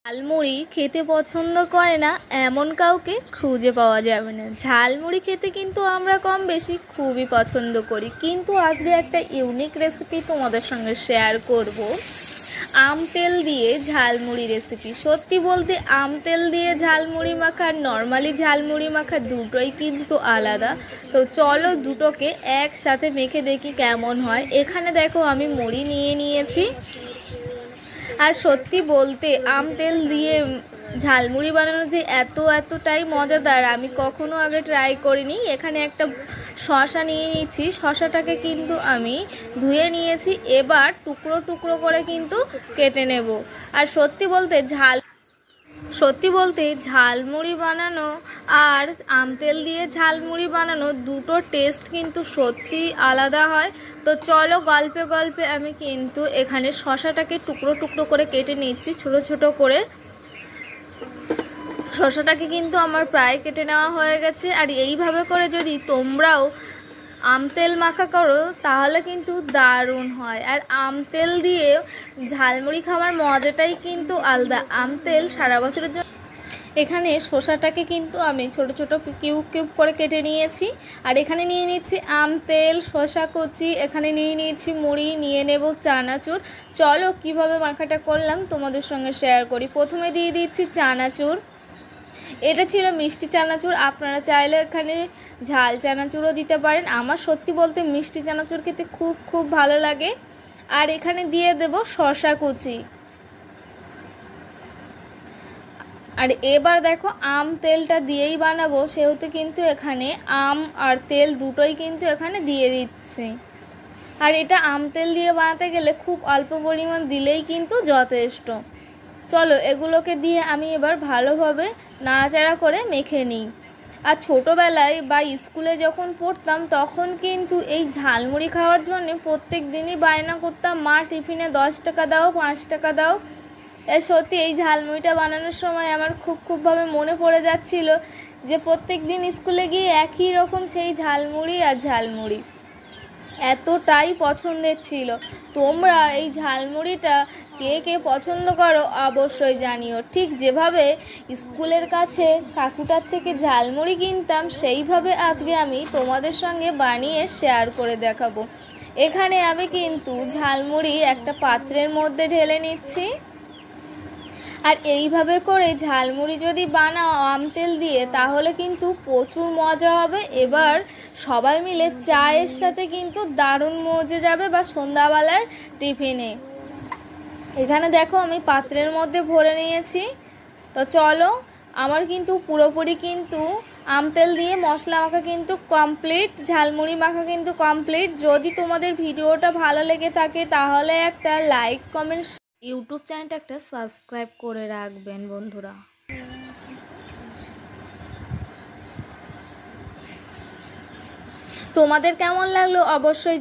ঝালমুড়ি খেতে পছন্দ করে না এমন কাউকে খুঁজে পাওয়া যাবে না। ঝালমুড়ি খেতে কিন্তু আমরা কম বেশি খুবই পছন্দ করি, কিন্তু আজকে একটা ইউনিক রেসিপি তোমাদের সঙ্গে শেয়ার করব। আম তেল দিয়ে ঝালমুড়ি রেসিপি। সত্যি বলতে আম তেল দিয়ে ঝালমুড়ি মাখা আর নর্মালি ঝালমুড়ি মাখা দুটোই কিন্তু আলাদা। তো চলো দুটোকে একসাথে মেখে দেখি কেমন হয়। এখানে দেখো আমি মুড়ি নিয়ে নিয়েছি। আর সত্যি বলতে আম তেল দিয়ে ঝালমুড়ি বানানো যে এতটাই মজাদার আমি কখনো আগে ট্রাই করিনি। এখানে একটা শসা নিয়ে নিচ্ছি, শসাটাকে কিন্তু আমি ধুয়ে নিয়েছি। এবার টুকরো টুকরো করে কিন্তু কেটে নেব। আর সত্যি বলতে ঝালমুড়ি বানানো আর আম তেল দিয়ে ঝালমুড়ি বানানো দুটো টেস্ট কিন্তু সত্যি আলাদা হয়। তো চলো গল্পে গল্পে আমি কিন্তু এখানে শসাটাকে টুকরো টুকরো করে কেটে নিচ্ছি ছোট ছোট করে। শসাটাকে কিন্তু আমার প্রায় কেটে নেওয়া হয়ে গেছে। আর এইভাবে করে যদি তোমরাও আম তেল মাখা করো তাহলে কিন্তু দারুণ হয়। আর আম তেল দিয়ে ঝালমুড়ি খাওয়ার মজাটাই কিন্তু আলাদা। আম তেল সারা বছরের জন্য। এখানে শসাটাকে কিন্তু আমি ছোট ছোট কিউব কিউব করে কেটে নিয়েছি। আর এখানে নিয়ে নিচ্ছি আম তেল, শসা কুচি, এখানে নিয়ে নিয়েছি মুড়ি, নিয়ে নেব চানাচুর। চলো কিভাবে মাখাটা করলাম তোমাদের সঙ্গে শেয়ার করি। প্রথমে দিয়ে দিচ্ছি চানাচুর। এটা ছিল মিষ্টি চানাচুর, আপনারা চাইলে এখানে ঝাল চানাচুরও দিতে পারেন। আমার সত্যি বলতে মিষ্টি চানাচুর খেতে খুব ভালো লাগে। আর এখানে দিয়ে দেব শসা কুচি। আর এবার দেখো আম তেলটা দিয়েই বানাবো, সেহেতু কিন্তু এখানে আম আর তেল দুটোই কিন্তু এখানে দিয়ে দিচ্ছি। আর এটা আম তেল দিয়ে বানাতে গেলে খুব অল্প পরিমাণ দিলেই কিন্তু যথেষ্ট। চলো এগুলোকে দিয়ে আমি এবার ভালোভাবে নাড়াচাড়া করে মেখে নিই। আর ছোটোবেলায় বা স্কুলে যখন পড়তাম তখন কিন্তু এই ঝালমুড়ি খাওয়ার জন্য প্রত্যেক দিনই বায়না করতাম, মা টিফিনে 10 টাকা দাও, 5 টাকা দাও। সত্যি এই ঝালমুড়িটা বানানোর সময় আমার খুবভাবে মনে পড়ে যাচ্ছিল যে প্রত্যেক দিন স্কুলে গিয়ে একই রকম সেই ঝালমুড়ি আর ঝালমুড়ি এতটাই পছন্দের ছিল। তোমরা এই ঝালমুড়িটা কে পছন্দ করো অবশ্যই জানিও। ঠিক যেভাবে স্কুলের কাছে কাকুটার থেকে ঝালমুড়ি কিনতাম সেইভাবে আজকে আমি তোমাদের সঙ্গে বানিয়ে শেয়ার করে দেখাবো। এখানে আমি কিন্তু ঝালমুড়ি একটা পাত্রের মধ্যে ঢেলে নিচ্ছি। আর এইভাবে করে ঝালমুড়ি যদি বানাও আম তেল দিয়ে তাহলে কিন্তু প্রচুর মজা হবে। এবার সবাই মিলে চায়ের সাথে কিন্তু দারুণ মজে যাবে বা সন্ধ্যাবেলার টিফিনে। এখানে দেখো আমি পাত্রের মধ্যে ভরে নিয়েছি। তো চলো আমার কিন্তু পুরোপুরি কিন্তু আম তেল দিয়ে মশলা মাখা কিন্তু কমপ্লিট, ঝালমুড়ি মাখা কিন্তু কমপ্লিট। যদি তোমাদের ভিডিওটা ভালো লেগে থাকে তাহলে একটা লাইক, কমেন্ট, ইউটিউব চ্যানেলটা একটা সাবস্ক্রাইব করে রাখবেন বন্ধুরা। তোমাদের কেমন লাগলো অবশ্যই